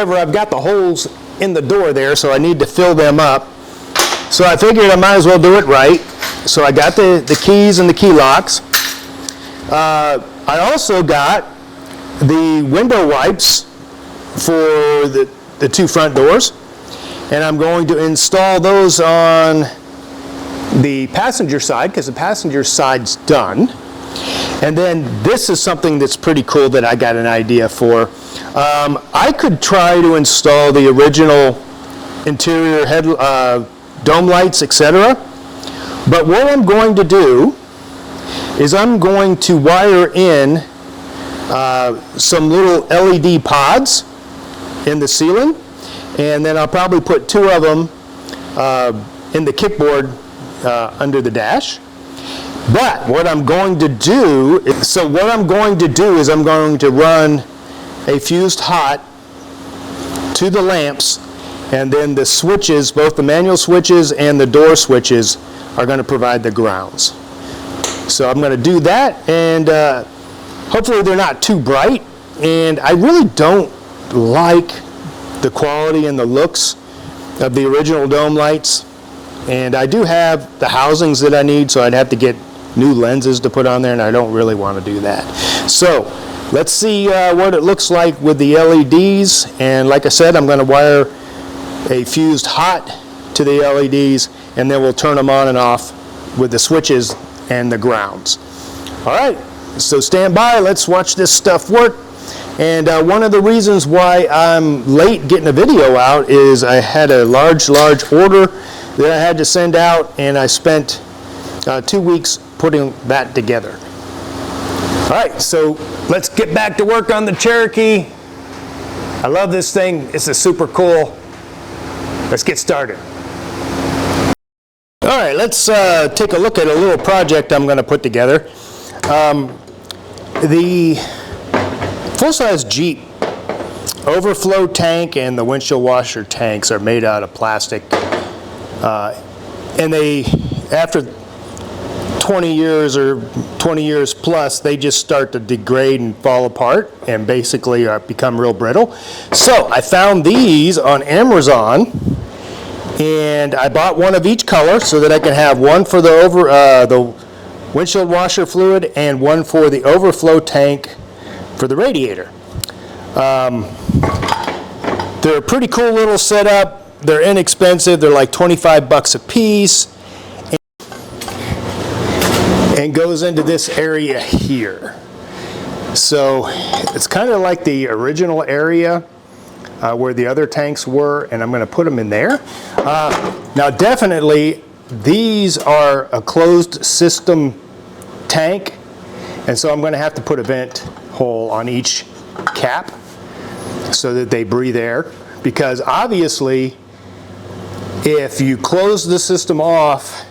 However, I've got the holes in the door there, so I need to fill them up. So I figured I might as well do it right. So I got the keys and the key locks. I also got the window wipes for the two front doors, and I'm going to install those on the passenger side because the passenger side's done. And then this is something that's pretty cool that I got an idea for. I could try to install the original interior head dome lights, etc. But what I'm going to do is I'm going to wire in some little LED pods in the ceiling, and then I'll probably put two of them in the kickboard under the dash. But what I'm going to do is, I'm going to run a fused hot to the lamps, and then the switches, both the manual switches and the door switches, are going to provide the grounds. So I'm going to do that, and hopefully they're not too bright. And I really don't like the quality and the looks of the original dome lights. And I do have the housings that I need, so I'd have to get new lenses to put on there, and I don't really want to do that. So let's see what it looks like with the LEDs. And like I said, I'm going to wire a fused hot to the LEDs, and then we'll turn them on and off with the switches and the grounds. All right, so stand by. Let's watch this stuff work. And one of the reasons why I'm late getting a video out is I had a large order that I had to send out, and I spent 2 weeks putting that together. All right, so let's get back to work on the Cherokee. I love this thing. This is super cool. Let's get started. All right, let's take a look at a little project I'm going to put together. The full-size Jeep overflow tank and the windshield washer tanks are made out of plastic. And they, after 20 years or 20 years plus, they just start to degrade and fall apart and basically become real brittle. So I found these on Amazon, and I bought one of each color so that I can have one for the windshield washer fluid and one for the overflow tank for the radiator. They're a pretty cool little setup. They're inexpensive. They're like 25 bucks a piece, and goes into this area here. So it's kind of like the original area where the other tanks were, and I'm going to put them in there. Now definitely these are a closed system tank, and so I'm going to have to put a vent hole on each cap so that they breathe air, because obviously if you close the system off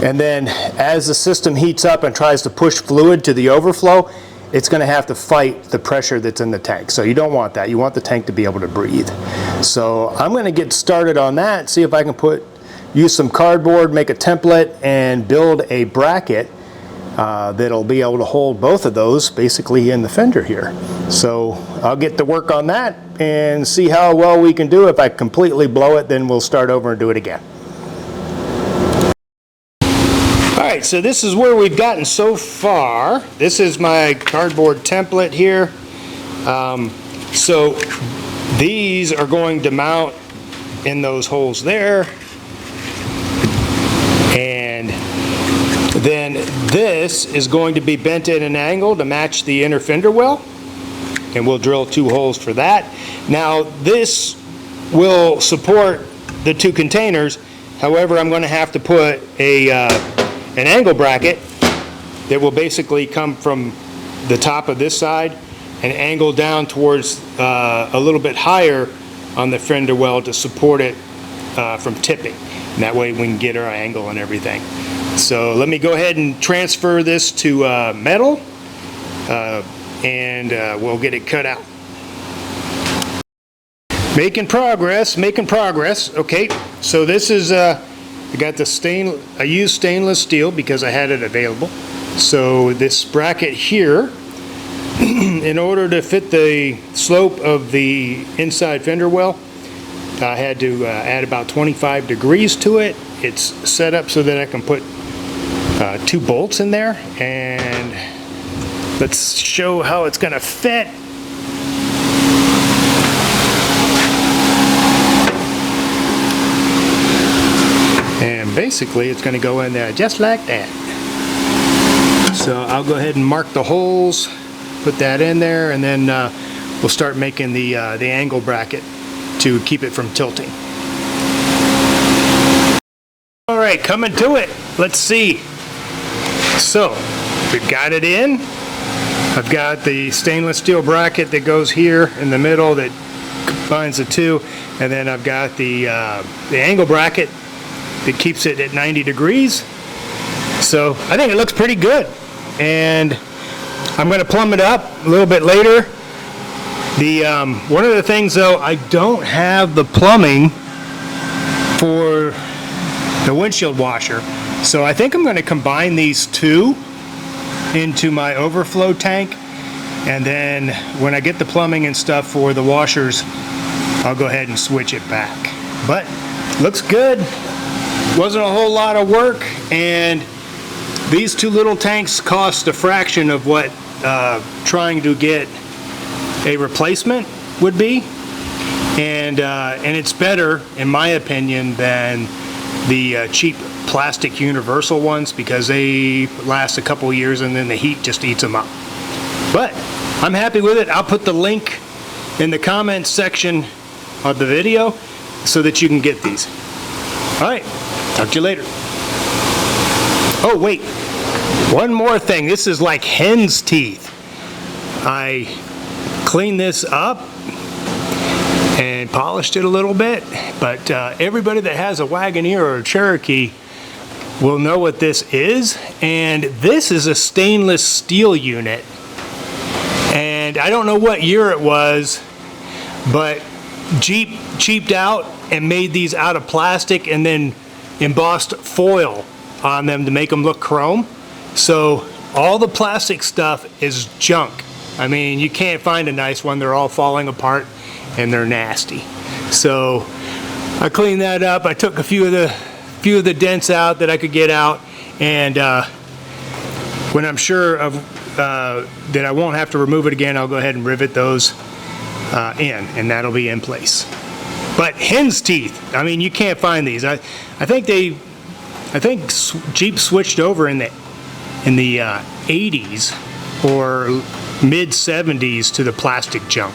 and then as the system heats up and tries to push fluid to the overflow, it's going to have to fight the pressure that's in the tank. So you don't want that. You want the tank to be able to breathe. So I'm going to get started on that, see if I can use some cardboard, make a template, and build a bracket that'll be able to hold both of those basically in the fender here. So I'll get to work on that and see how well we can do. If I completely blow it, then we'll start over and do it again. All right, so this is where we've gotten so far. This is my cardboard template here. So these are going to mount in those holes there. And then this is going to be bent at an angle to match the inner fender well. And we'll drill 2 holes for that. Now this will support the 2 containers. However, I'm going to have to put an angle bracket that will basically come from the top of this side and angle down towards a little bit higher on the fender well to support it from tipping. And that way we can get our angle and everything. So let me go ahead and transfer this to metal, and we'll get it cut out. Making progress. Okay, so this is I got the I used stainless steel because I had it available. So this bracket here in order to fit the slope of the inside fender well, I had to add about 25 degrees to it. It's set up so that I can put 2 bolts in there, and let's show how it's going to fit. And basically it's going to go in there just like that. So I'll go ahead and mark the holes, put that in there, and then we'll start making the angle bracket to keep it from tilting. All right, coming to it. Let's see. So we've got it in. I've got the stainless steel bracket that goes here in the middle that combines the two, and then I've got the angle bracket that keeps it at 90 degrees. So I think it looks pretty good, and I'm going to plumb it up a little bit later. One of the things though, I don't have the plumbing for the windshield washer, so I think I'm going to combine these two into my overflow tank, and then when I get the plumbing and stuff for the washers, I'll go ahead and switch it back. But looks good. Wasn't a whole lot of work, and these 2 little tanks cost a fraction of what trying to get a replacement would be, and it's better, in my opinion, than the cheap plastic universal ones, because they last a couple years and then the heat just eats them up. But I'm happy with it. I'll put the link in the comments section of the video so that you can get these. All right, talk to you later. Oh wait, one more thing. This is like hen's teeth. I cleaned this up and polished it a little bit, but everybody that has a Wagoneer or a Cherokee will know what this is, and this is a stainless steel unit, and I don't know what year it was, but Jeep cheaped out and made these out of plastic and then embossed foil on them to make them look chrome. So all the plastic stuff is junk. I mean, you can't find a nice one. They're all falling apart and they're nasty. So I cleaned that up. I took a few of the dents out that I could get out, and when I'm sure of that I won't have to remove it again, I'll go ahead and rivet those in, and that'll be in place. But hen's teeth, I mean, you can't find these. I think Jeep switched over in the 80s or mid 70s to the plastic junk.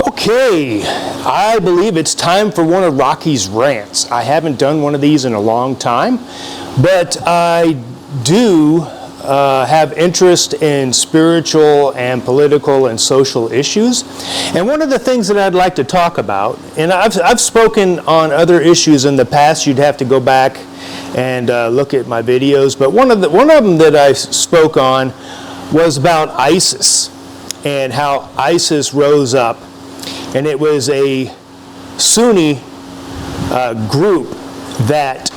Okay, I believe it's time for one of Rocky's rants. I haven't done one of these in a long time, but I do have interest in spiritual and political and social issues. And one of the things that I'd like to talk about, and I've spoken on other issues in the past, you'd have to go back and look at my videos, but one of them that I spoke on was about ISIS and how ISIS rose up. And it was a Sunni group that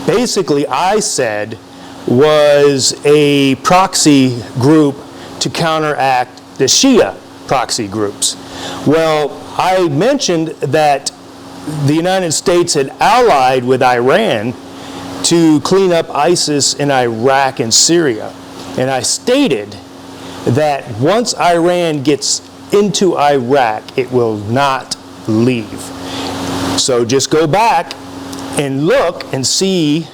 basically I said was a proxy group to counteract the Shia proxy groups. Well, I mentioned that the United States had allied with Iran to clean up ISIS in Iraq and Syria. And I stated that once Iran gets into Iraq, it will not leave. So just go back and look and see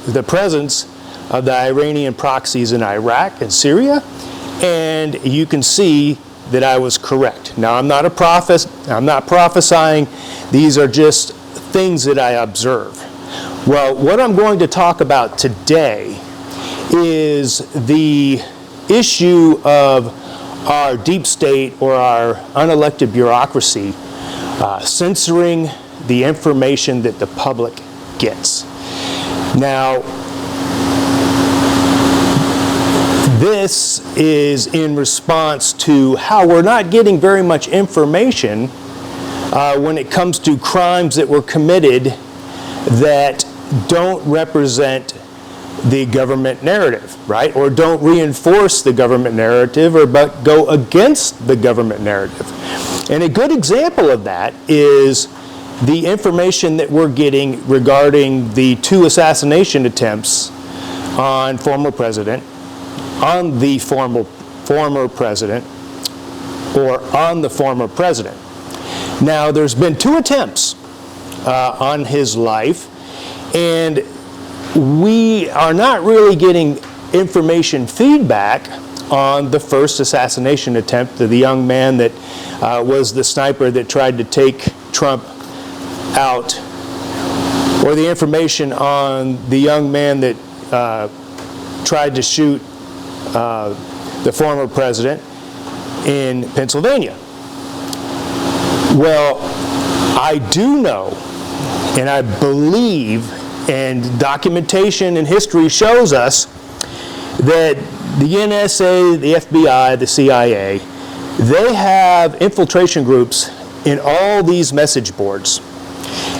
the presence of the Iranian proxies in Iraq and Syria, and you can see that I was correct. Now, I'm not a prophet, I'm not prophesying, these are just things that I observe. Well, what I'm going to talk about today is the issue of our deep state or our unelected bureaucracy censoring the information that the public gets. Now, this is in response to how we're not getting very much information when it comes to crimes that were committed that don't represent the government narrative, right? Or don't reinforce the government narrative, but go against the government narrative. And a good example of that is the information that we're getting regarding the 2 assassination attempts on the former president, Now, there's been 2 attempts on his life, and we are not really getting information feedback on the first assassination attempt of the young man that was the sniper that tried to take Trump out, or the information on the young man that tried to shoot the former president in Pennsylvania. Well, I do know, and I believe, and documentation and history shows us that the NSA, the FBI, the CIA, they have infiltration groups in all these message boards.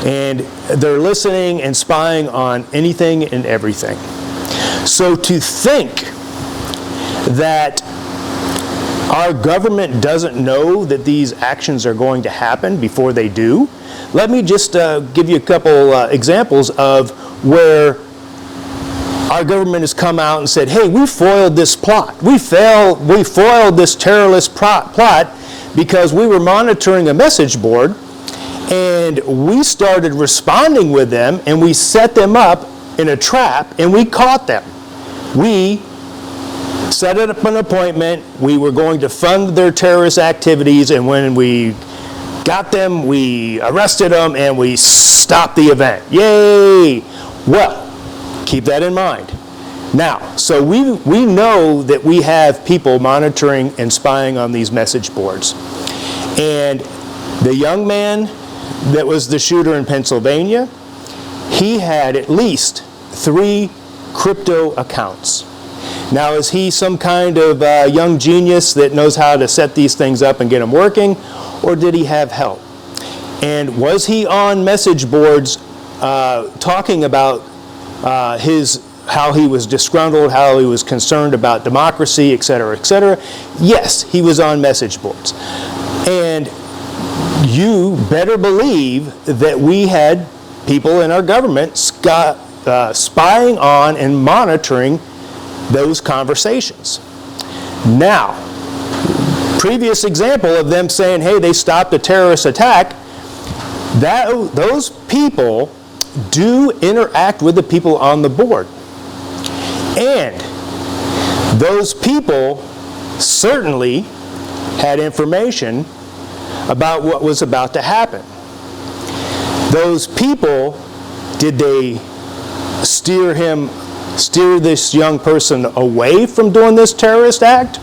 And they're listening and spying on anything and everything. So to think that our government doesn't know that these actions are going to happen before they do, let me just give you a couple examples of where our government has come out and said, hey, we foiled this plot. We foiled this terrorist plot because we were monitoring a message board, and we started responding with them, and we set them up in a trap, and we caught them. We set up an appointment. We were going to fund their terrorist activities, and when we got them, we arrested them, and we stopped the event. Yay! Well, keep that in mind. Now, so we know that we have people monitoring and spying on these message boards. And the young man that was the shooter in Pennsylvania, he had at least 3 crypto accounts. Now, is he some kind of young genius that knows how to set these things up and get them working, or did he have help? And was he on message boards talking about how he was disgruntled, how he was concerned about democracy, et cetera, et cetera? Yes, he was on message boards. And you better believe that we had people in our government spying on and monitoring those conversations. Now, previous example of them saying, hey, they stopped a terrorist attack, those people do interact with the people on the board. And those people certainly had information about what was about to happen. Those people, did they steer this young person away from doing this terrorist act?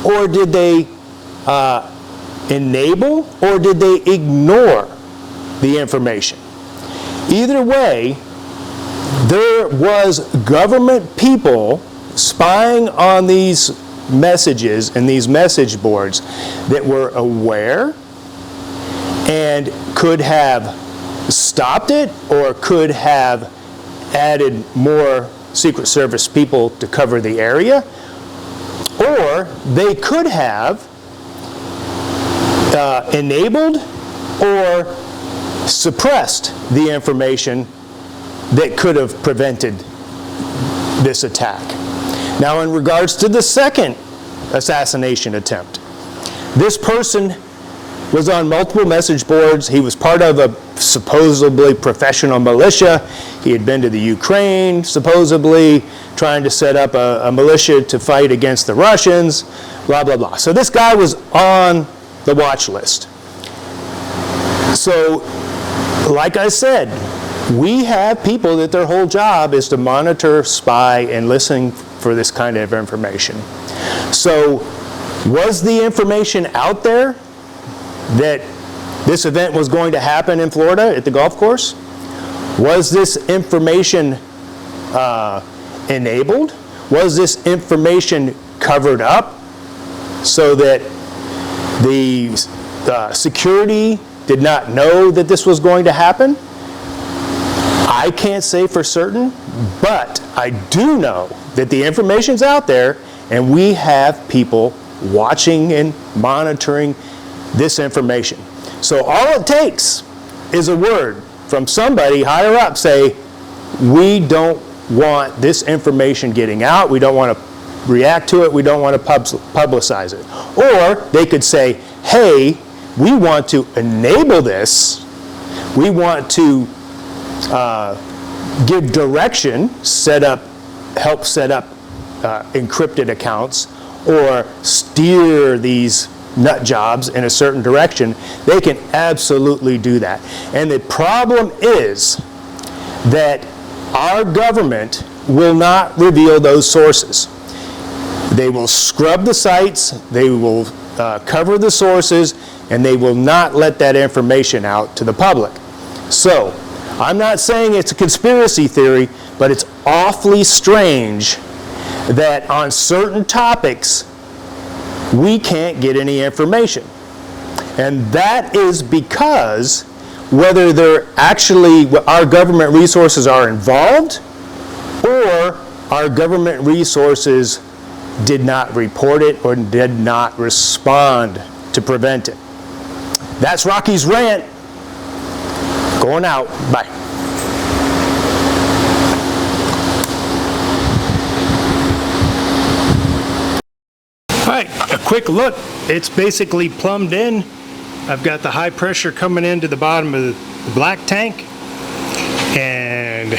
Or did they enable, or did they ignore the information? Either way, there was government people spying on these messages and these message boards that were aware and could have stopped it, or could have added more Secret Service people to cover the area, or they could have enabled or suppressed the information that could have prevented this attack. Now, in regards to the second assassination attempt, this person was on multiple message boards. He was part of a supposedly professional militia. He had been to the Ukraine, supposedly trying to set up a militia to fight against the Russians, blah, blah, blah. So this guy was on the watch list. So, like I said, we have people that their whole job is to monitor, spy, and listen for this kind of information. So, was the information out there that this event was going to happen in Florida at the golf course? Was this information enabled? Was this information covered up so that the security did not know that this was going to happen? I can't say for certain, But I do know that the information's out there, and we have people watching and monitoring this information. So all it takes is a word from somebody higher up, say, we don't want this information getting out, we don't want to react to it, we don't want to publicize it. Or they could say, hey, we want to enable this, we want to give direction, help set up encrypted accounts, or steer these nut jobs in a certain direction. They can absolutely do that. And the problem is that our government will not reveal those sources. They will scrub the sites, they will cover the sources, and they will not let that information out to the public. So, I'm not saying it's a conspiracy theory, but it's awfully strange that on certain topics, we can't get any information. And that is because whether they're actually, our government resources are involved, or our government resources did not report it or did not respond to prevent it. That's Rocky's rant. Going out. Bye. All right, a quick look. It's basically plumbed in. I've got the high pressure coming into the bottom of the black tank, and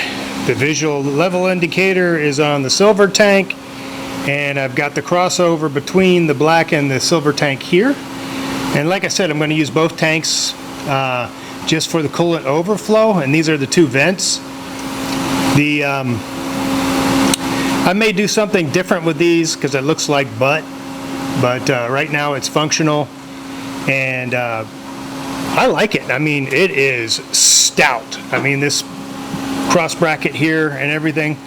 the visual level indicator is on the silver tank, and I've got the crossover between the black and the silver tank here. And like I said, I'm going to use both tanks just for the coolant overflow, and these are the two vents. I may do something different with these because it looks like butt, but right now it's functional, and I like it. I mean, it is stout. I mean, this cross bracket here and everything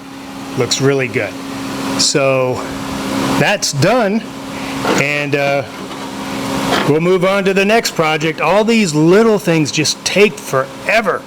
looks really good. So that's done, and we'll move on to the next project. All these little things just take forever.